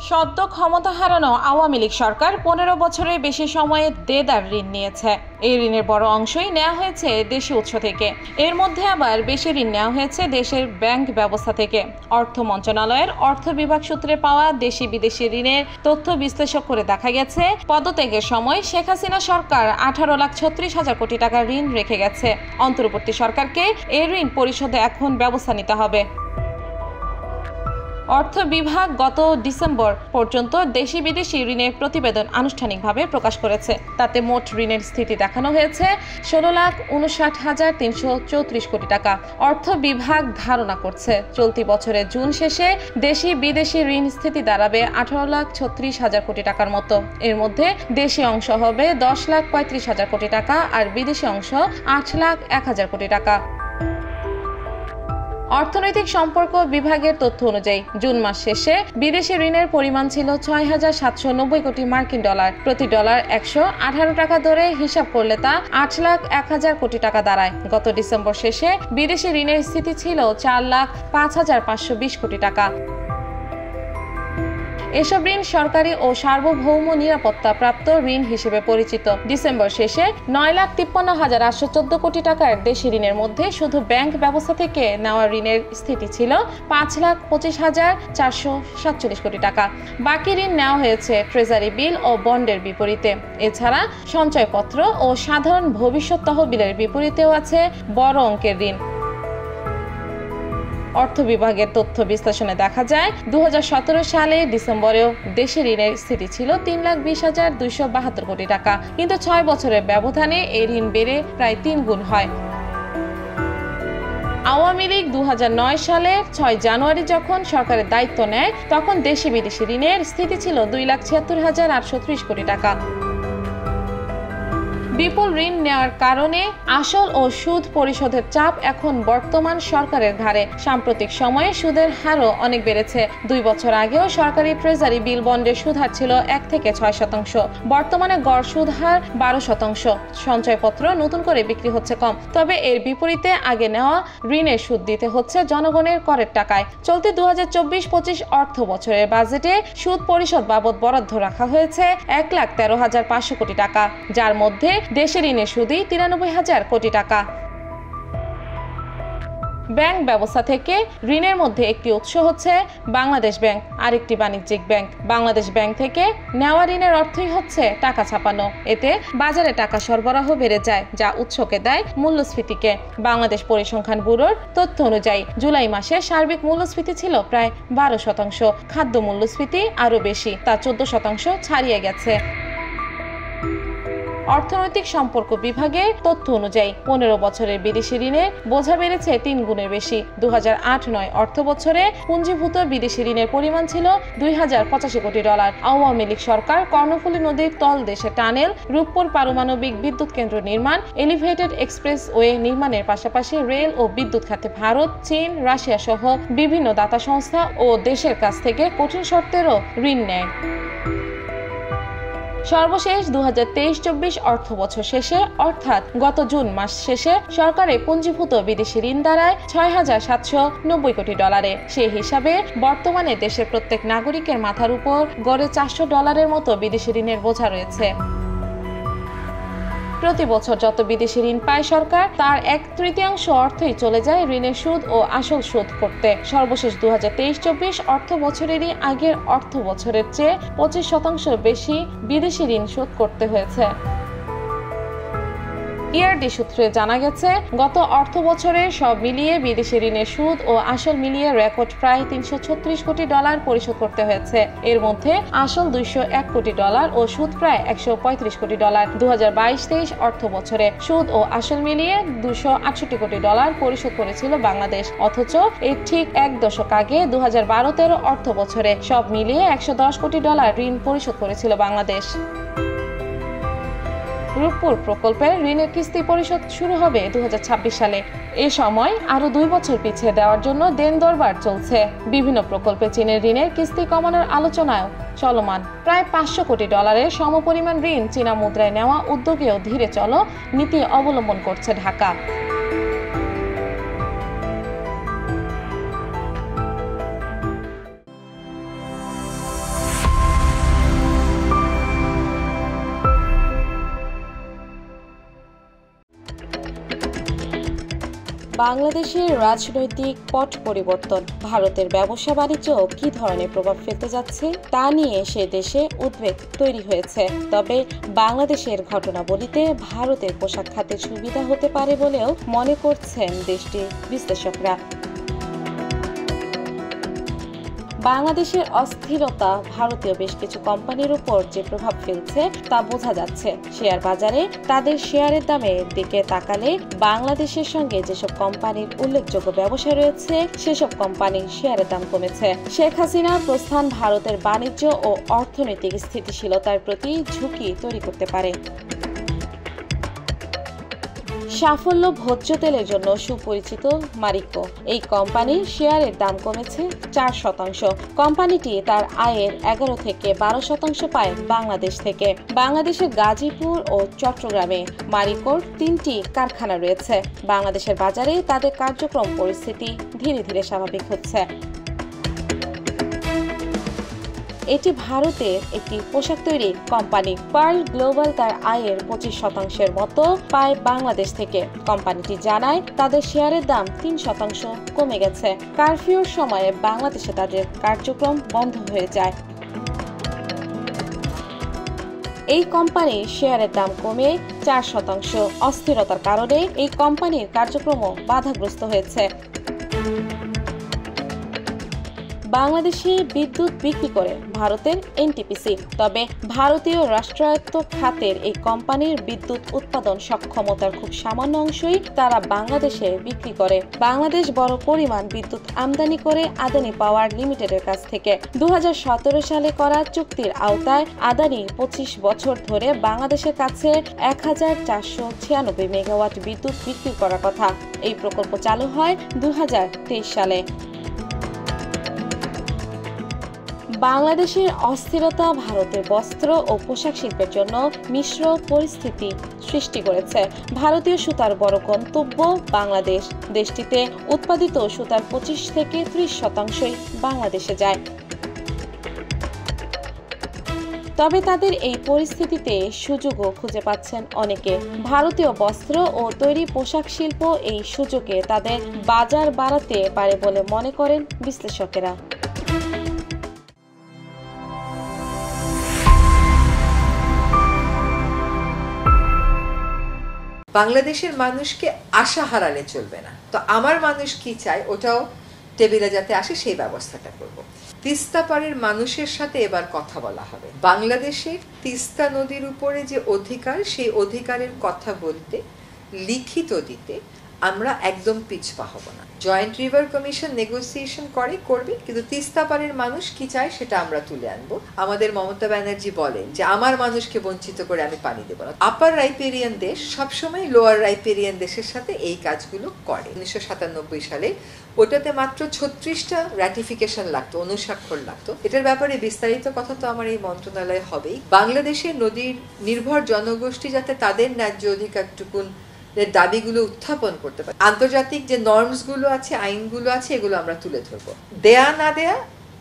সদ্য ক্ষমতা হারানো আওয়ামী লীগ সরকার 15 বছরের বেশি সময়ে দেদার ঋণ নিয়েছে। এই ঋণের বড় অংশই নেওয়া হয়েছে দেশি উৎস থেকে। এর মধ্যে আবার বেশি ঋণ নেওয়া হয়েছে দেশের ব্যাংক ব্যবস্থা থেকে। অর্থ মন্ত্রণালয়ের অর্থ বিভাগ সূত্রে পাওয়া দেশি বিদেশি ঋণের তথ্য বিশ্লেষণ করে দেখা গেছে, পদত্যাগের সময় শেখ হাসিনা সরকার 18,36,000 কোটি টাকার ঋণ রেখে গেছে। অন্তর্বর্তী সরকারকে এই ঋণ পরিশোধে এখন ব্যবস্থা নিতে হবে। অর্থ বিভাগ গত ডিসেম্বর পর্যন্ত দেশি বিদেশি ঋণের প্রতিবেদন আনুষ্ঠানিকভাবে প্রকাশ করেছে। তাতে মোট ঋণের স্থিতি দেখানো হয়েছে 16,59,334 কোটি টাকা। অর্থ বিভাগ ধারণা করছে চলতি বছরের জুন শেষে দেশি বিদেশি ঋণ স্থিতি দাঁড়াবে 18,36,000 কোটি টাকার মতো। এর মধ্যে দেশি অংশ হবে 10,35,000 কোটি টাকা আর বিদেশি অংশ 8,01,000 কোটি টাকা। অর্থনৈতিক সম্পর্ক বিভাগের তথ্য অনুযায়ী জুন মাস শেষে বিদেশি ঋণের পরিমাণ ছিল 6,790 কোটি মার্কিন ডলার। প্রতি ডলার 118 টাকা ধরে হিসাব করলে তা 8,01,000 কোটি টাকা দাঁড়ায়। গত ডিসেম্বর শেষে বিদেশি ঋণের স্থিতি ছিল 4,05,520 কোটি টাকা। এসব ঋণ সরকারি ও সার্বভৌম নিরাপত্তা প্রাপ্ত ঋণ হিসেবে পরিচিত। ডিসেম্বর শেষে 9,53,814 কোটি টাকার দেশি ঋণের মধ্যে শুধু ব্যাংক ব্যবস্থা থেকে নেওয়া ঋণের স্থিতি ছিল 5,25,447 কোটি টাকা। বাকি ঋণ নেওয়া হয়েছে ট্রেজারি বিল ও বন্ডের বিপরীতে। এছাড়া সঞ্চয়পত্র ও সাধারণ ভবিষ্যৎ তহবিলের বিপরীতেও আছে বড় অঙ্কের ঋণ। অর্থ বিভাগের তথ্য বিশ্লেষণে দেখা যায় 2017 সালে ডিসেম্বরেও দেশি ঋণের স্থিতি ছিল 3,20,272 কোটি টাকা, কিন্তু 6 বছরের ব্যবধানে এই ঋণ বেড়ে প্রায় 3 গুণ হয়। আওয়ামী লীগ 2009 সালের 6 জানুয়ারি যখন সরকারের দায়িত্ব নেয় তখন দেশি বিদেশি ঋণের স্থিতি ছিল 2,76,830 কোটি টাকা। বিপুল ঋণ নেওয়ার কারণে আসল ও সুদ পরিশোধের চাপ এখন বর্তমান সরকারের ঘাড়ে। সাম্প্রতিক সময়ে সুদের হারও অনেক বেড়েছে। 2 বছর আগেও সরকারি ট্রেজারি বিল বন্ডের সুদ হার ছিল 1 থেকে 6%। বর্তমানে গড় সুদ হার 12%। সঞ্চয়পত্র নতুন করে বিক্রি হচ্ছে কম, তবে এর বিপরীতে আগে নেওয়া ঋণের সুদ দিতে হচ্ছে জনগণের করের টাকায়। চলতি 2024-25 অর্থ বছরের বাজেটে সুদ পরিশোধ বাবদ বরাদ্দ রাখা হয়েছে 1,13,500 কোটি টাকা, যার মধ্যে দেশি ঋণের সুদই 93,000 কোটি টাকা। ব্যাংক ব্যবস্থা থেকে ঋণের মধ্যে একটি উৎস হচ্ছে বাংলাদেশ ব্যাংক, আরেকটি বাণিজ্যিক ব্যাংক। বাংলাদেশ ব্যাংক থেকে নেওয়া ঋণের অর্থই হচ্ছে টাকা ছাপানো। এতে বাজারে টাকা সরবরাহ বেড়ে যায়, যা উৎসকে দেয় মূল্যস্ফীতিকে। বাংলাদেশ পরিসংখ্যান ব্যুরোর তথ্য অনুযায়ী জুলাই মাসে সার্বিক মূল্যস্ফীতি ছিল প্রায় 12%। খাদ্য মূল্যস্ফীতি আরও বেশি, তা 14% ছাড়িয়ে গেছে। অর্থনৈতিক সম্পর্ক বিভাগের তথ্য অনুযায়ী 15 বছরের বিদেশি ঋণের বোঝা বেড়েছে 3 গুণের বেশি। 2008-9 অর্থ বছরে পুঞ্জীভূত বিদেশি ঋণের পরিমাণ ছিল 2,085 কোটি ডলার। আওয়ামী লীগ সরকার কর্ণফুলী নদীর তলদেশে টানেল, রূপপুর পারমাণবিক বিদ্যুৎ কেন্দ্র নির্মাণ, এলিভেটেড এক্সপ্রেসওয়ে নির্মাণের পাশাপাশি রেল ও বিদ্যুৎ খাতে ভারত, চীন, রাশিয়া সহ বিভিন্ন দাতা সংস্থা ও দেশের কাছ থেকে কঠিন শর্তেরও ঋণ নেয়। সর্বশেষ 2023-24 অর্থ বছর শেষে অর্থাৎ গত জুন মাস শেষে সরকারে পুঞ্জীভূত বিদেশি ঋণ দাঁড়ায় 6,790 কোটি ডলারে। সেই হিসাবে বর্তমানে দেশের প্রত্যেক নাগরিকের মাথার উপর গড়ে $400 মতো বিদেশি ঋণের বোঝা রয়েছে। প্রতি বছর যত বিদেশি ঋণ পায় সরকার, তার 1/3 অর্থই চলে যায় ঋণের সুদ ও আসল শোধ করতে। সর্বশেষ 2023-24 অর্থ বছরেরই আগের অর্থ বছরের চেয়ে 25% বেশি বিদেশি ঋণ শোধ করতে হয়েছে। ইআরডি সূত্রে জানা গেছে, গত অর্থ বছরে সব মিলিয়ে বিদেশি ঋণের সুদ ও আসল মিলিয়ে রেকর্ড প্রায় 336 কোটি ডলার পরিশোধ করতে হয়েছে। এর মধ্যে আসল 201 কোটি ডলার ও সুদ প্রায় 135 কোটি ডলার। 2022-23 অর্থ বছরে সুদ ও আসল মিলিয়ে 268 কোটি ডলার পরিশোধ করেছিল বাংলাদেশ। অথচ এর ঠিক 1 দশক আগে 2012-13 অর্থ বছরে সব মিলিয়ে 110 কোটি ডলার ঋণ পরিশোধ করেছিল বাংলাদেশ। রূপপুর প্রকল্পের ঋণের কিস্তি পরিশোধ শুরু হবে 2026 সালে। এ সময় আরো 2 বছর পিছিয়ে দেওয়ার জন্য দেন দরবার চলছে। বিভিন্ন প্রকল্পে চীনের ঋণের কিস্তি কমানোর আলোচনাও চলমান। প্রায় 500 কোটি ডলারের সমপরিমাণ ঋণ চীনা মুদ্রায় নেওয়া উদ্যোগেও ধীরে চলো নীতি অবলম্বন করছে ঢাকা। বাংলাদেশের রাজনৈতিক পট পরিবর্তন ভারতের ব্যবসা বাণিজ্য কি ধরনের প্রভাব ফেলতে যাচ্ছে তা নিয়ে সে দেশে উদ্বেগ তৈরি হয়েছে। তবে বাংলাদেশের ঘটনাবলিতে ভারতের পোশাক খাতে সুবিধা হতে পারে বলেও মনে করছেন দেশটির বিশ্লেষকরা। বাংলাদেশের অস্থিরতা ভারতীয় বেশ কিছু কোম্পানির উপর যে প্রভাব ফেলছে তা বোঝা যাচ্ছে। শেয়ার বাজারে তাদের শেয়ারের দামের দিকে তাকালে বাংলাদেশের সঙ্গে যেসব কোম্পানির উল্লেখযোগ্য ব্যবসা রয়েছে সেসব কোম্পানির শেয়ারের দাম কমেছে। শেখ হাসিনার প্রস্থান ভারতের বাণিজ্য ও অর্থনৈতিক স্থিতিশীলতার প্রতি ঝুঁকি তৈরি করতে পারে। সাফল্য ভোজ্য তেলের জন্য সুপরিচিত মারিকো এই কোম্পানির শেয়ারের দাম কমেছে 4%। কোম্পানিটি তার আয়ের 11 থেকে 12% পায় বাংলাদেশ থেকে। বাংলাদেশের গাজীপুর ও চট্টগ্রামে মারিকোর 3টি কারখানা রয়েছে। বাংলাদেশের বাজারে তাদের কার্যক্রম পরিস্থিতি ধীরে ধীরে স্বাভাবিক হচ্ছে। এটি ভারতের একটি পোশাক তৈরি কোম্পানি। পার্ল গ্লোবাল তার আয়ের 25% মতো পায় বাংলাদেশ থেকে। কোম্পানিটি জানায় তাদের শেয়ারের দাম 3% কমে গেছে। কারফিউর সময়ে বাংলাদেশে তাদের কার্যক্রম বন্ধ হয়ে যায়। এই কোম্পানির শেয়ারের দাম কমে 4%। অস্থিরতার কারণে এই কোম্পানির কার্যক্রমও বাধাগ্রস্ত হয়েছে। বাংলাদেশে বিদ্যুৎ বিক্রি করে ভারতের এনটিপিসি। তবে ভারতীয় রাষ্ট্রায়ত্ত খাতের এই কোম্পানির বিদ্যুৎ উৎপাদন সক্ষমতার খুব সামান্য অংশই তারা বাংলাদেশে বিক্রি করে। বাংলাদেশ বড় পরিমাণ বিদ্যুৎ আমদানি করে আদানি পাওয়ার লিমিটেডের কাছ থেকে। 2017 সালে করা চুক্তির আওতায় আদানি 25 বছর ধরে বাংলাদেশের কাছে 1496 মেগাওয়াট বিদ্যুৎ বিক্রি করার কথা। এই প্রকল্প চালু হয় 2023 সালে। বাংলাদেশের অস্থিরতা ভারতের বস্ত্র ও পোশাক শিল্পের জন্য মিশ্র পরিস্থিতি সৃষ্টি করেছে। ভারতীয় সুতার বড় গন্তব্য বাংলাদেশ। দেশটিতে উৎপাদিত সুতার 25 থেকে 30% বাংলাদেশে যায়। তবে তাদের এই পরিস্থিতিতে সুযোগও খুঁজে পাচ্ছেন অনেকে। ভারতীয় বস্ত্র ও তৈরি পোশাক শিল্প এই সুযোগে তাদের বাজার বাড়াতে পারে বলে মনে করেন বিশ্লেষকেরা। বাংলাদেশের মানুষকে আশা হারালে চলবে না। তো আমার মানুষ কি চায় ওটাও টেবিলে যাতে আসে সেই ব্যবস্থাটা করব। তিস্তা পাড়ের মানুষের সাথে এবার কথা বলা হবে। বাংলাদেশের তিস্তা নদীর উপরে যে অধিকার সেই অধিকারের কথা বলতে লিখিত দিতে আমরা একদম পিছপা হব না। জয়েন্ট রিভার কমিশন নেগোসিয়েশন করবে, কিন্তু তিস্তা পাড়ের মানুষ কি চায় সেটা আমরা তুলে আনবো। আমাদের মমতা ব্যানার্জি বলেন যে আমার মানুষকে বঞ্চিত করে আমি পানি দেব না। আপার রাইপেরিয়ান দেশ সবসময় লোয়ার রাইপেরিয়ান দেশের সাথে এই কাজগুলো করে। 1997 সালে ওটাতে মাত্র 36টা রাটিফিকেশন লাগতো, অনুস্বাক্ষর লাগতো। এটার ব্যাপারে বিস্তারিত কথা তো আমার এই মন্ত্রণালয়ে হবেই। বাংলাদেশের নদীর নির্ভর জনগোষ্ঠী যাতে তাদের ন্যায্য অধিকারটুকুন দাবিগুলো উত্থাপন করতে পারে, আন্তর্জাতিক যে নর্মস গুলো আছে, আইনগুলো আছে, এগুলো আমরা তুলে ধরবো। দেয়া না দেয়া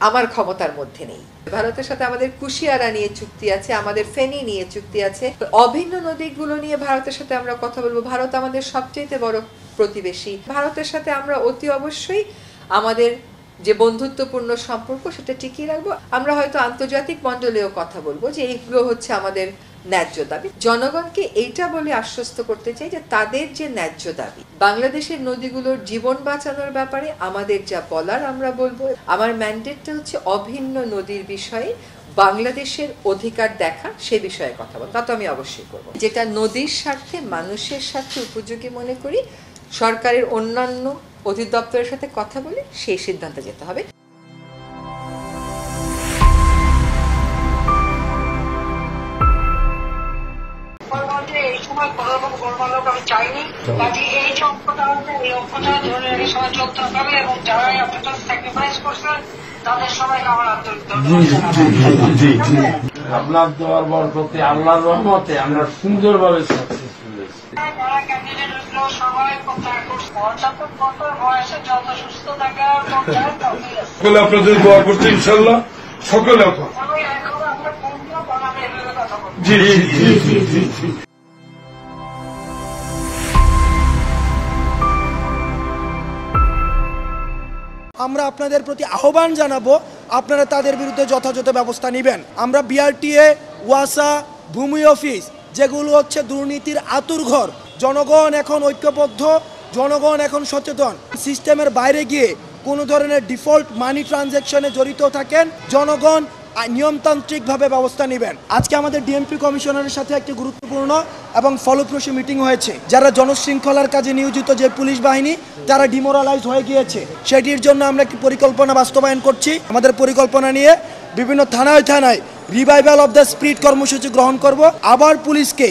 আমার ক্ষমতার মধ্যে নেই। ভারতের সাথে আমাদের কুশিয়ারা নিয়ে চুক্তি আছে, আমাদের ফেনী নিয়ে চুক্তি আছে। অভিন্ন নদীগুলো নিয়ে ভারতের সাথে আমরা কথা বলবো। ভারত আমাদের সবচেয়ে বড় প্রতিবেশী। ভারতের সাথে আমরা অতি অবশ্যই আমাদের যে বন্ধুত্বপূর্ণ সম্পর্ক সেটা টিকিয়ে রাখবো। আমরা হয়তো আন্তর্জাতিক মণ্ডলেও কথা বলবো যে এইগুলো হচ্ছে আমাদের ন্যায্য দাবি। জনগণকে এইটা বলে আশ্বস্ত করতে চাই যে তাদের যে ন্যায্য দাবি, বাংলাদেশের নদীগুলোর জীবন বাঁচানোর ব্যাপারে আমাদের যা বলার আমরা বলবো। আমার ম্যান্ডেটটা হচ্ছে অভিন্ন নদীর বিষয়ে বাংলাদেশের অধিকার দেখা, সে বিষয়ে কথা বল। তা তো আমি অবশ্যই করবো। যেটা নদীর স্বার্থে, মানুষের স্বার্থে উপযোগী মনে করি, সরকারের অন্যান্য অধিদপ্তরের সাথে কথা বলে সেই সিদ্ধান্তে যেতে হবে। এই সময় কোনো রকম গোলমালক আমি চাইনি। কাজে এই যে অঙ্কটা আছে এই অঙ্কটা ধরে রেখে সবাই চলতে হবে এবং যারাই আপনাদের স্যাক্রিফাইস করছে তাদের সবাইকে আমার আন্তরিক আপনার দোয়ার বরকতে আল্লাহর রহমতে আমরা সুন্দরভাবে সাকসেসফুল হয়েছি। যারা ক্যান্ডিডেট হলো সবাই কোথায় করছে 75 বছর বয়সে যত সুস্থ থাকে সকলে আপনাদের দোয়া করছে ইনশাল্লাহ। সকলে সবাই এখন আপনার বন্ধু বানাবে এভাবে কথা বলবো। জি জি জি জি জি। আমরা আপনাদের প্রতি আহ্বান জানাবো আপনারা তাদের বিরুদ্ধে যথাযথ ব্যবস্থা নেবেন। আমরা বিআরটিএ, ওয়াসা, ভূমি অফিস যেগুলো হচ্ছে দুর্নীতির আতুরঘর, জনগণ এখন ঐক্যবদ্ধ, জনগণ এখন সচেতন। সিস্টেমের বাইরে গিয়ে কোনো ধরনের ডিফল্ট মানি ট্রানজ্যাকশনে জড়িত থাকেন, জনগণ নিয়মতান্ত্রিকভাবে ব্যবস্থা নেবেন। আজকে আমাদের ডিএমপি কমিশনারের সাথে একটি গুরুত্বপূর্ণ এবং ফলপ্রসূ মিটিং হয়েছে। যারা জনশৃঙ্খলার কাজে নিয়োজিত যে পুলিশ বাহিনী তারা ডিমোরালাইজ হয়ে গিয়েছে, সেটির জন্য আমরা একটি পরিকল্পনা বাস্তবায়ন করছি। আমাদের পরিকল্পনা নিয়ে বিভিন্ন থানায় থানায় রিভাইভাল অফ দ্য স্পিরিট কর্মসূচি গ্রহণ করব। আবার পুলিশকে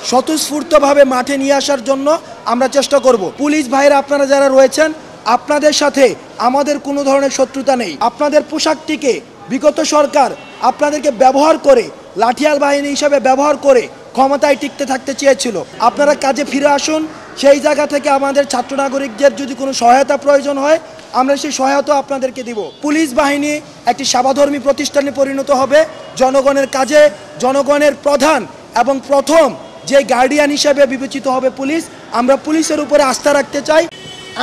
স্বতঃস্ফূর্তভাবে মাঠে নিয়ে আসার জন্য আমরা চেষ্টা করব। পুলিশ ভাইরা আপনারা যারা রয়েছেন, আপনাদের সাথে আমাদের কোনো ধরনের শত্রুতা নেই। আপনাদের পোশাকটিকে বিগত সরকার আপনাদেরকে ব্যবহার করে, লাঠিয়াল বাহিনী হিসাবে ব্যবহার করে ক্ষমতায় টিকতে থাকতে চেয়েছিল। আপনারা কাজে ফিরে আসুন। সেই জায়গা থেকে আমাদের ছাত্র নাগরিকদের যদি কোনো সহায়তা প্রয়োজন হয়, আমরা সেই সহায়তা আপনাদেরকে দিব। পুলিশ বাহিনী একটি সেবাধর্মী প্রতিষ্ঠানে পরিণত হবে। জনগণের কাজে জনগণের প্রধান এবং প্রথম যে গার্ডিয়ান হিসাবে বিবেচিত হবে পুলিশ। আমরা পুলিশের উপরে আস্থা রাখতে চাই।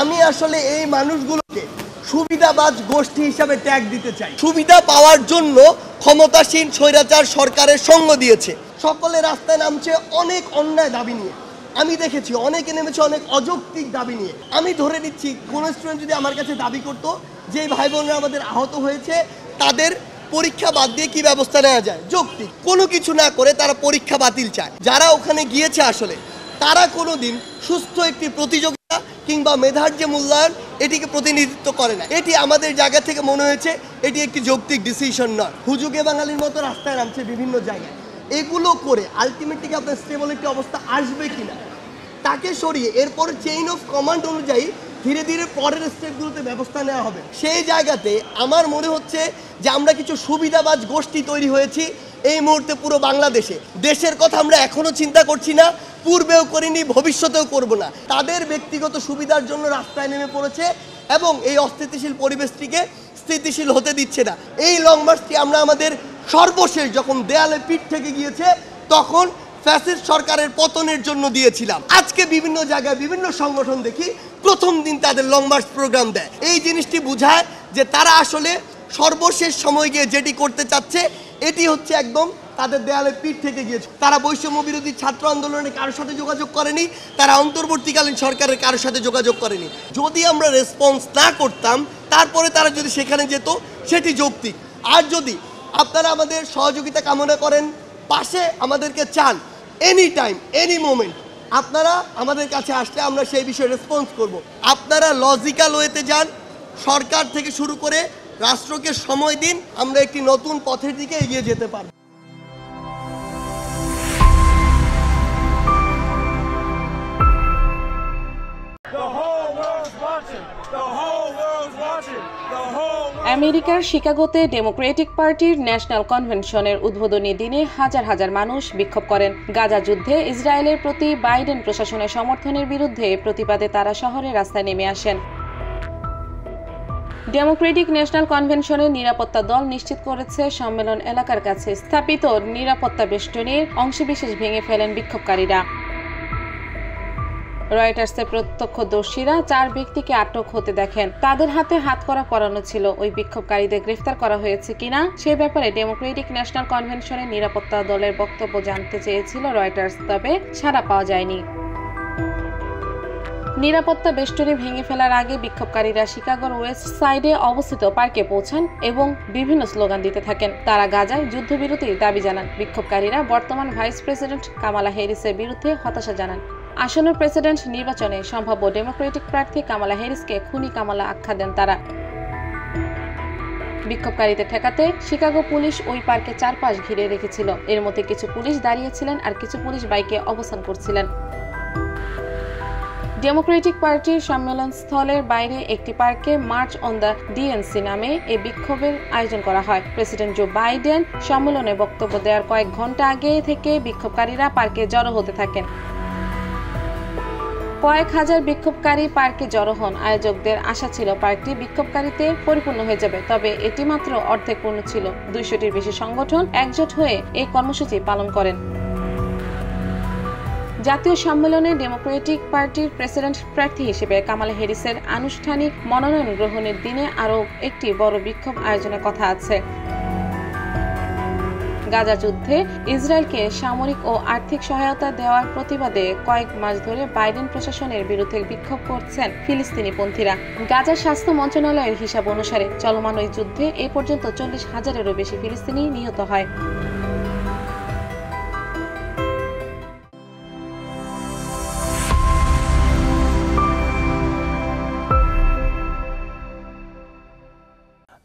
আমি আসলে এই মানুষগুলোকে সুবিধাবাজ গোষ্ঠী হিসাবে ট্যাগ দিতে চাই। সুবিধা পাওয়ার জন্য ক্ষমতাসীন স্বৈরাচার সরকারের সঙ্গ দিয়েছে। সকলে রাস্তায় নামছে অনেক অন্যায় দাবি নিয়ে। আমি দেখেছি অনেকে নেমেছে অনেক অযৌক্তিক দাবি নিয়ে। আমি ধরে নিচ্ছি কোনো স্টুডেন্ট যদি আমার কাছে দাবি করতো যে ভাই বোনরা আমাদের আহত হয়েছে, তাদের পরীক্ষা বাদ দিয়ে কি ব্যবস্থা নেওয়া যায়, যৌক্তিক। কোনো কিছু না করে তারা পরীক্ষা বাতিল চায়। যারা ওখানে গিয়েছে আসলে তারা কোনোদিন সুস্থ একটি প্রতিযোগিতা কিংবা মেধার যে মূল্যায়ন এটিকে প্রতিনিধিত্ব করে না। এটি আমাদের জায়গা থেকে মনে হয়েছে এটি একটি যৌক্তিক ডিসিশন নয়। হুজুগে বাঙালির মতো রাস্তায় নামছে বিভিন্ন জায়গায়। এগুলো করে আলটিমেটলি আপনার স্টেবল একটি অবস্থা আসবে কিনা তাকে সরিয়ে এরপর চেইন অফ কমান্ড অনুযায়ী ধীরে ধীরে পরের স্টেপগুলোতে ব্যবস্থা নেওয়া হবে। সেই জায়গাতে আমার মনে হচ্ছে যে আমরা কিছু সুবিধাবাজ গোষ্ঠী তৈরি হয়েছি এই মুহূর্তে পুরো বাংলাদেশে। দেশের কথা আমরা এখনো চিন্তা করছি না, পূর্বেও করিনি, ভবিষ্যতেও করব না। তাদের ব্যক্তিগত সুবিধার জন্য রাস্তায় নেমে পড়েছে এবং এই অস্থিতিশীল পরিবেশটিকে স্থিতিশীল হতে দিচ্ছে না। এই লং মার্চটি আমরা আমাদের সর্বশেষ যখন দেয়ালে পিঠ থেকে গিয়েছে তখন ফ্যাসিস্ট সরকারের পতনের জন্য দিয়েছিলাম। আজকে বিভিন্ন জায়গায় বিভিন্ন সংগঠন দেখি প্রথম দিন তাদের লং মার্চ প্রোগ্রাম দেয়। এই জিনিসটি বোঝায় যে তারা আসলে সর্বশেষ সময় গিয়ে যেটি করতে চাচ্ছে এটি হচ্ছে একদম তাদের দেয়ালে পিঠ থেকে গিয়েছে। তারা বৈষম্য বিরোধী ছাত্র আন্দোলনে কারোর সাথে যোগাযোগ করেনি, তারা অন্তর্বর্তীকালীন সরকারের কারোর সাথে যোগাযোগ করেনি। যদি আমরা রেসপন্স না করতাম তারপরে তারা যদি সেখানে যেত সেটি যৌক্তিক। আর যদি আপনারা আমাদের সহযোগিতা কামনা করেন, পাশে আমাদেরকে চান, এনি টাইম এনি মোমেন্ট আপনারা আমাদের কাছে আসলে আমরা সেই বিষয়ে রেসপন্স করব। আপনারা লজিক্যাল ওয়েতে যান, সরকার থেকে শুরু করে রাষ্ট্রকে সময় দিন, আমরা একটি নতুন পথের দিকে এগিয়ে যেতে পারব। আমেরিকার শিকাগোতে ডেমোক্রেটিক পার্টির ন্যাশনাল কনভেনশনের উদ্বোধনী দিনে হাজার হাজার মানুষ বিক্ষোভ করেন। গাজা যুদ্ধে ইসরায়েলের প্রতি বাইডেন প্রশাসনের সমর্থনের বিরুদ্ধে প্রতিবাদে তারা শহরে রাস্তায় নেমে আসেন। ডেমোক্রেটিক ন্যাশনাল কনভেনশনের নিরাপত্তা দল নিশ্চিত করেছে সম্মেলন এলাকার কাছে স্থাপিত নিরাপত্তা বেষ্টনীর অংশবিশেষ ভেঙে ফেলেন বিক্ষোভকারীরা। রয়টার্সের প্রত্যক্ষদর্শীরা 4 ব্যক্তিকে আটক হতে দেখেন। তাদের হাতে হাতকড়া পরানো ছিল। ওই বিক্ষোভকারীদের গ্রেফতার করা হয়েছে কিনা সে ব্যাপারে ডেমোক্রেটিক ন্যাশনাল কনভেনশনের নিরাপত্তা দলের বক্তব্য জানতে চেয়েছিল রয়টার্স, তবে সাড়া পাওয়া যায়নি। নিরাপত্তা বেষ্টনী ভেঙে ফেলার আগে বিক্ষোভকারীরা শিকাগোর ওয়েস্ট সাইডে অবস্থিত পার্কে পৌঁছান এবং বিভিন্ন স্লোগান দিতে থাকেন। তারা গাজায় যুদ্ধবিরতির দাবি জানান। বিক্ষোভকারীরা বর্তমান ভাইস প্রেসিডেন্ট কামালা হ্যারিসের বিরুদ্ধে হতাশা জানান। আসন্ন প্রেসিডেন্ট নির্বাচনে সম্ভাব্য ডেমোক্রেটিক প্রার্থী কামালা হ্যারিসকে খুনি কামালা আখ্যা দেন তারা। বিক্ষোভকারীদের ঠেকাতে শিকাগো পুলিশ ওই পার্কে চারপাশ ঘিরে রেখেছিল। এর মধ্যে কিছু পুলিশ দাঁড়িয়েছিলেন আর কিছু পুলিশ বাইকে অবস্থান করছিলেন। ডেমোক্রেটিক পার্টির সম্মেলন স্থলের বাইরে একটি পার্কে মার্চ অন দ্য ডিএনসি নামে এই বিক্ষোভের আয়োজন করা হয়। প্রেসিডেন্ট জো বাইডেন সম্মেলনে বক্তব্য দেওয়ার কয়েক ঘন্টা আগে থেকে বিক্ষোভকারীরা পার্কে জড়ো হতে থাকেন। কয়েক হাজার বিক্ষোভকারী পার্কে জড়ো হন। আয়োজকদের আশা ছিল পার্কটি বিক্ষোভকারীতে পরিপূর্ণ হয়ে যাবে, তবে এটি মাত্র অর্ধেক পূর্ণ ছিল। 200টির বেশি সংগঠন একজোট হয়ে এই কর্মসূচি পালন করেন। জাতীয় সম্মেলনে ডেমোক্রেটিক পার্টির প্রেসিডেন্ট প্রার্থী হিসেবে কামালা হ্যারিসের আনুষ্ঠানিক মনোনয়ন গ্রহণের দিনে আরও একটি বড় বিক্ষোভ আয়োজনের কথা আছে। গাজা যুদ্ধে ইসরায়েলকে সামরিক ও আর্থিক সহায়তা দেওয়ার প্রতিবাদে কয়েক মাস ধরে বাইডেন প্রশাসনের বিরুদ্ধে বিক্ষোভ করছেন ফিলিস্তিনিপন্থীরা। গাজার স্বাস্থ্য মন্ত্রণালয়ের হিসাব অনুসারে চলমান ওই যুদ্ধে এই পর্যন্ত 40,000-এরও বেশি ফিলিস্তিনি নিহত হয়।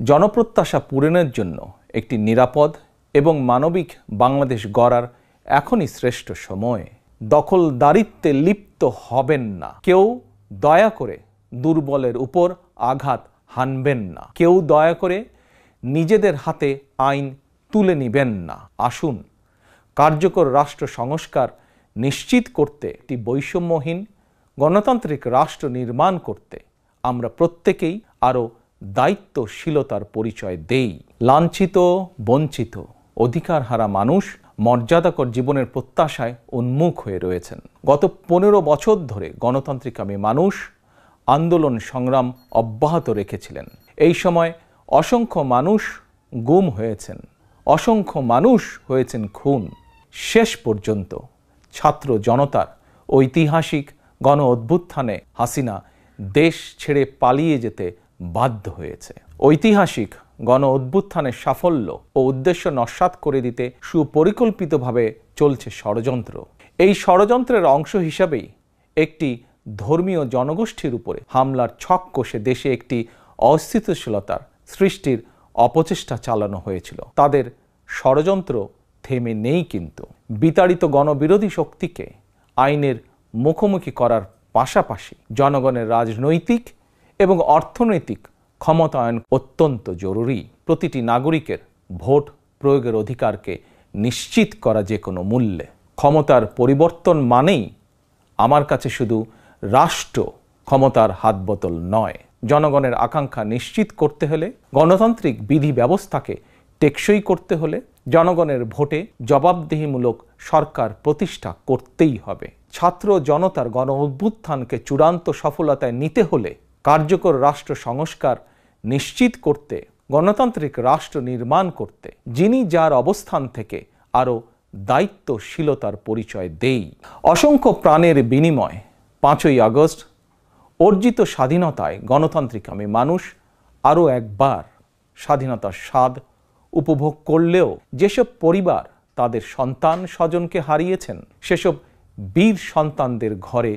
জনপ্রত্যাশা পূরণের জন্য একটি নিরাপদ এবং মানবিক বাংলাদেশ গড়ার এখনই শ্রেষ্ঠ সময়। দখলদারিত্বে লিপ্ত হবেন না। কেউ দয়া করে দুর্বলের উপর আঘাত হানবেন না। কেউ দয়া করে নিজেদের হাতে আইন তুলে নেবেন না। আসুন কার্যকর রাষ্ট্র সংস্কার নিশ্চিত করতে একটি বৈষম্যহীন গণতান্ত্রিক রাষ্ট্র নির্মাণ করতে আমরা প্রত্যেকেই আরও দায়িত্বশীলতার পরিচয় দেই। লাঞ্ছিত, বঞ্চিত, অধিকারহারা মানুষ মর্যাদাকর জীবনের প্রত্যাশায় উন্মুখ হয়ে রয়েছেন। গত 15 বছর ধরে গণতান্ত্রিকামী মানুষ আন্দোলন সংগ্রাম অব্যাহত রেখেছিলেন। এই সময় অসংখ্য মানুষ গুম হয়েছেন, অসংখ্য মানুষ হয়েছেন খুন। শেষ পর্যন্ত ছাত্র জনতার ঐতিহাসিক গণ অভ্যুত্থানে হাসিনা দেশ ছেড়ে পালিয়ে যেতে বাধ্য হয়েছে। ঐতিহাসিক গণ অভ্যুত্থানের সাফল্য ও উদ্দেশ্য নস্যাৎ করে দিতে সুপরিকল্পিতভাবে চলছে ষড়যন্ত্র। এই ষড়যন্ত্রের অংশ হিসাবেই একটি ধর্মীয় জনগোষ্ঠীর উপরে হামলার ছক কষে দেশে একটি অস্থিতিশীলতার সৃষ্টির অপচেষ্টা চালানো হয়েছিল। তাদের ষড়যন্ত্র থেমে নেই, কিন্তু বিতাড়িত গণবিরোধী শক্তিকে আইনের মুখোমুখি করার পাশাপাশি জনগণের রাজনৈতিক এবং অর্থনৈতিক ক্ষমতায়ন অত্যন্ত জরুরি। প্রতিটি নাগরিকের ভোট প্রয়োগের অধিকারকে নিশ্চিত করা যে কোনো মূল্যে। ক্ষমতার পরিবর্তন মানেই আমার কাছে শুধু রাষ্ট্র ক্ষমতার হাতবোতল নয়। জনগণের আকাঙ্ক্ষা নিশ্চিত করতে হলে, গণতান্ত্রিক বিধি ব্যবস্থাকে টেকসই করতে হলে জনগণের ভোটে জবাবদিহিমূলক সরকার প্রতিষ্ঠা করতেই হবে। ছাত্র জনতার গণ অভ্যুত্থানকে চূড়ান্ত সফলতায় নিতে হলে কার্যকর রাষ্ট্র সংস্কার নিশ্চিত করতে, গণতান্ত্রিক রাষ্ট্র নির্মাণ করতে যিনি যার অবস্থান থেকে আরও দায়িত্বশীলতার পরিচয় দেই। অসংখ্য প্রাণের বিনিময় 5ই আগস্ট অর্জিত স্বাধীনতায় গণতান্ত্রিকামী মানুষ আরও একবার স্বাধীনতার স্বাদ উপভোগ করলেও যেসব পরিবার তাদের সন্তান স্বজনকে হারিয়েছেন, সেসব বীর সন্তানদের ঘরে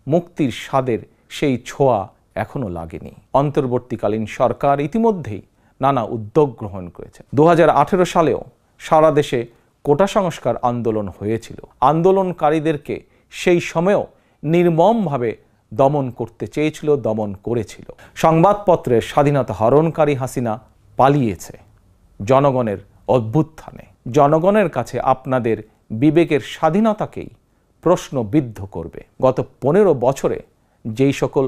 মুক্তির স্বাদের সেই ছোঁয়া এখনো লাগেনি। অন্তর্বর্তীকালীন সরকার ইতিমধ্যেই নানা উদ্যোগ গ্রহণ করেছে। 2018 সালেও সারা দেশে কোটা সংস্কার আন্দোলন হয়েছিল। আন্দোলনকারীদেরকে সেই সময়েও নির্মমভাবে দমন করতে চেয়েছিল, দমন করেছিল। সংবাদপত্রের স্বাধীনতা হরণকারী হাসিনা পালিয়েছে জনগণের অভ্যুত্থানে। জনগণের কাছে আপনাদের বিবেকের স্বাধীনতাকেই প্রশ্নবিদ্ধ করবে। গত 15 বছরে যেই সকল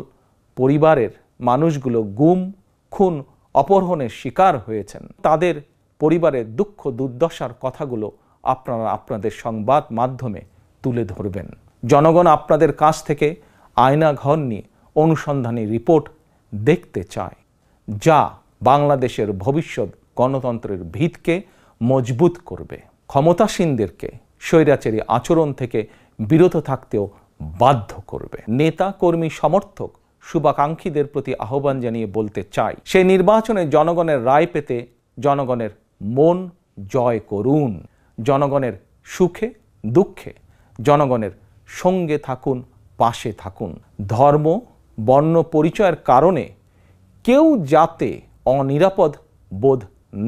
পরিবারের মানুষগুলো গুম, খুন, অপহরণের শিকার হয়েছেন, তাদের পরিবারের দুঃখ দুর্দশার কথাগুলো আপনারা আপনাদের সংবাদ মাধ্যমে তুলে ধরবেন। জনগণ আপনাদের কাছ থেকে আয়নাঘর নিয়ে অনুসন্ধানী রিপোর্ট দেখতে চায়, যা বাংলাদেশের ভবিষ্যৎ গণতন্ত্রের ভিতকে মজবুত করবে। ক্ষমতাসীনদেরকে স্বৈরাচারী আচরণ থেকে বিরত থাকতেও বাধ্য করবে। নেতা, কর্মী, সমর্থক, শুভাকাঙ্ক্ষীদের প্রতি আহ্বান জানিয়ে বলতে চাই, সেই নির্বাচনে জনগণের রায় পেতে জনগণের মন জয় করুন। জনগণের সুখে দুঃখে জনগণের সঙ্গে থাকুন, পাশে থাকুন। ধর্ম, বর্ণ পরিচয়ের কারণে কেউ যাতে অনিরাপদ বোধ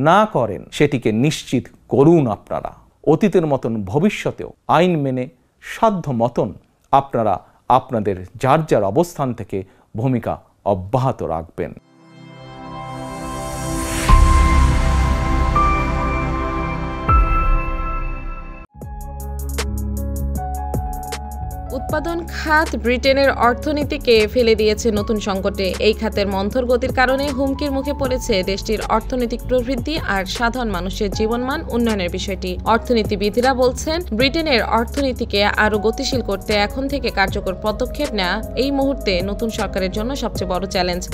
না করেন সেটিকে নিশ্চিত করুন আপনারা। অতীতের মতন ভবিষ্যতেও আইন মেনে সাধ্য মতন আপনারা আপনাদের যার যার অবস্থান থেকে ভূমিকা অব্যাহত রাখবেন। উৎপাদন খাত ব্রিটেনের অর্থনীতিকে ফেলে দিয়েছে নতুন সংকটে। এই খাতের মন্থর গতির কারণে হুমকির মুখে পড়েছে দেশটির অর্থনৈতিক প্রবৃদ্ধি আর সাধারণ মানুষের জীবনমান উন্নয়নের বিষয়টি। অর্থনীতিবিদরা বলছেন, ব্রিটেনের অর্থনীতিকে আরও গতিশীল করতে এখন থেকে কার্যকর পদক্ষেপ নেওয়া এই মুহূর্তে নতুন সরকারের জন্য সবচেয়ে বড় চ্যালেঞ্জ।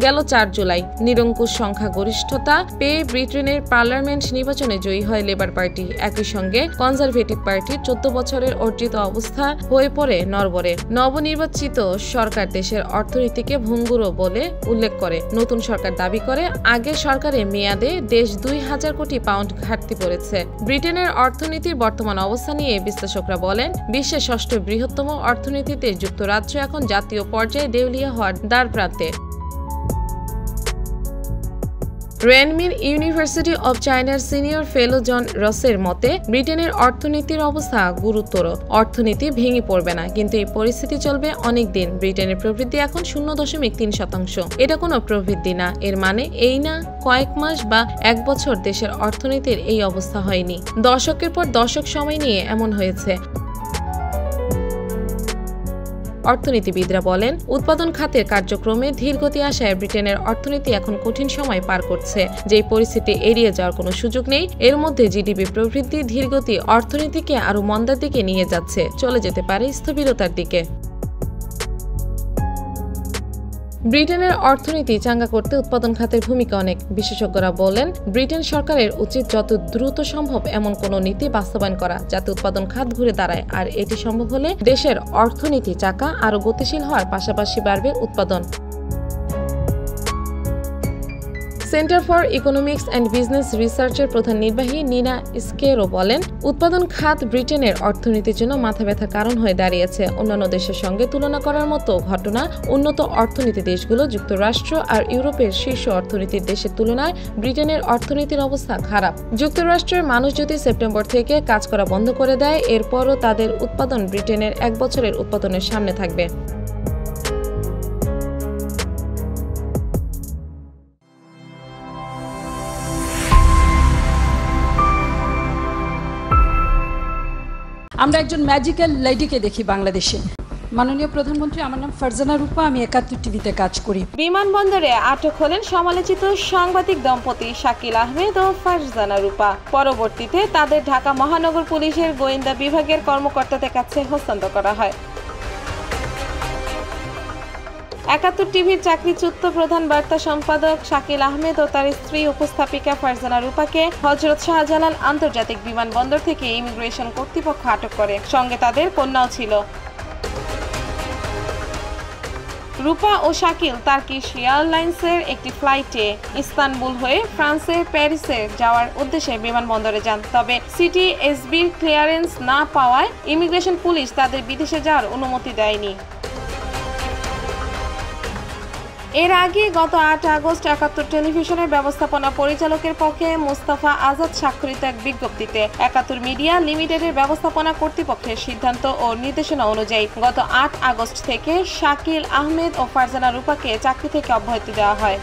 গেল 4 জুলাই নিরঙ্কুশ সংখ্যাগরিষ্ঠতা পেয়ে ব্রিটেনের পার্লামেন্ট নির্বাচনে জয়ী হয় লেবার পার্টি। একই সঙ্গে কনজারভেটিভ পার্টির 14 বছরের অর্জিত অবস্থা হয়ে পড়ে নড়বড়ে। নবনির্বাচিত সরকার দেশের অর্থনীতিকে ভঙ্গুর বলে উল্লেখ করে। নতুন সরকার দাবি করে, আগের সরকারের মেয়াদে দেশ 2000 কোটি পাউন্ড ঘাটতি পড়েছে। ব্রিটেনের অর্থনীতির বর্তমান অবস্থা নিয়ে বিশ্লেষকরা বলেন, বিশ্বের 6ষ্ঠ বৃহত্তম অর্থনীতিতে যুক্তরাজ্য এখন জাতীয় পর্যায়ে দেউলিয়া হওয়ার দ্বারপ্রান্তে। রেনমিন ইউনিভার্সিটি অব চায়নার সিনিয়র ফেলো জন রসের মতে, ব্রিটেনের অর্থনীতির অবস্থা গুরুতর। অর্থনীতি ভেঙে পড়বে না, কিন্তু এই পরিস্থিতি চলবে অনেক দিন। ব্রিটেনের প্রবৃদ্ধি এখন 0.3%। এটা কোনো প্রবৃদ্ধি না, এর মানে এই না কয়েক মাস বা 1 বছর দেশের অর্থনীতির এই অবস্থা হয়নি। দশকের পর দশক সময় নিয়ে এমন হয়েছে। অর্থনীতিবিদরা বলেন, উৎপাদন খাতের কার্যক্রমে ধীরগতি আসায় ব্রিটেনের অর্থনীতি এখন কঠিন সময় পার করছে। যেই পরিস্থিতি এড়িয়ে যাওয়ার কোনো সুযোগ নেই। এর মধ্যে জিডিপি প্রবৃদ্ধি ধীরগতি অর্থনীতিকে আরও মন্দার দিকে নিয়ে যাচ্ছে, চলে যেতে পারে স্থবিরতার দিকে। ব্রিটেনের অর্থনীতি চাঙ্গা করতে উৎপাদন খাতের ভূমিকা অনেক। বিশেষজ্ঞরা বলেন, ব্রিটেন সরকারের উচিত যত দ্রুত সম্ভব এমন কোনো নীতি বাস্তবায়ন করা যাতে উৎপাদন খাত ঘুরে দাঁড়ায়। আর এটি সম্ভব হলে দেশের অর্থনীতি চাকা আরও গতিশীল হওয়ার পাশাপাশি বাড়বে উৎপাদন। Centre for economics and business রিসার্চের প্রধান নির্বাহী নিনা স্কেরো বলেন, উৎপাদন খাত ব্রিটেনের অর্থনীতির জন্য মাথা ব্যথার কারণ হয়ে দাঁড়িয়েছে। অন্যান্য দেশের সঙ্গে তুলনা করার মতো ঘটনা, উন্নত অর্থনীতি দেশগুলো, যুক্তরাষ্ট্র আর ইউরোপের শীর্ষ অর্থনীতির দেশের তুলনায় ব্রিটেনের অর্থনীতির অবস্থা খারাপ। যুক্তরাষ্ট্রের মানুষ যদি সেপ্টেম্বর থেকে কাজ করা বন্ধ করে দেয়, এরপরও তাদের উৎপাদন ব্রিটেনের 1 বছরের উৎপাদনের সামনে থাকবে। আমরা একজন ম্যাজিক্যাল লেডিকে দেখি বাংলাদেশে। মাননীয় প্রধানমন্ত্রী, আমার নাম ফারজানা রূপা, আমি 71 টিভিতে কাজ করি। বিমানবন্দরে আটক হলেন সমালোচিত সাংবাদিক দম্পতি শাকিল আহমেদ ও ফারজানা রূপা। পরবর্তীতে তাদের ঢাকা মহানগর পুলিশের গোয়েন্দা বিভাগের কর্মকর্তাদের কাছে হস্তান্তর করা হয়। 71 টিভির চাকরিচ্যুত প্রধান বার্তা সম্পাদক শাকিল আহমেদ ও তার স্ত্রী উপস্থাপিকা ফারজানা রূপাকে হযরত শাহজালাল আন্তর্জাতিক বিমানবন্দর থেকে ইমিগ্রেশন কর্তৃপক্ষ আটক করে। সঙ্গে তাদের কন্যাও ছিল। রূপা ও শাকিল টার্কিশ এয়ারলাইন্সের একটি ফ্লাইটে ইস্তানবুল হয়ে ফ্রান্সের প্যারিসে যাওয়ার উদ্দেশ্যে বিমানবন্দরে যান। তবে সিটিএসবির ক্লিয়ারেন্স না পাওয়ায় ইমিগ্রেশন পুলিশ তাদের বিদেশে যাওয়ার অনুমতি দেয়নি। এর আগে গত 8 আগস্ট 71 টেলিভিশনের ব্যবস্থাপনা পরিচালকের পক্ষে মোস্তফা আজাদ স্বাক্ষরিত এক বিজ্ঞপ্তিতে 71 মিডিয়া লিমিটেডের ব্যবস্থাপনা কর্তৃপক্ষের সিদ্ধান্ত ও নির্দেশনা অনুযায়ী গত 8 আগস্ট থেকে শাকিল আহমেদ ও ফারজানা রূপাকে চাকরি থেকে অব্যাহতি দেওয়া হয়।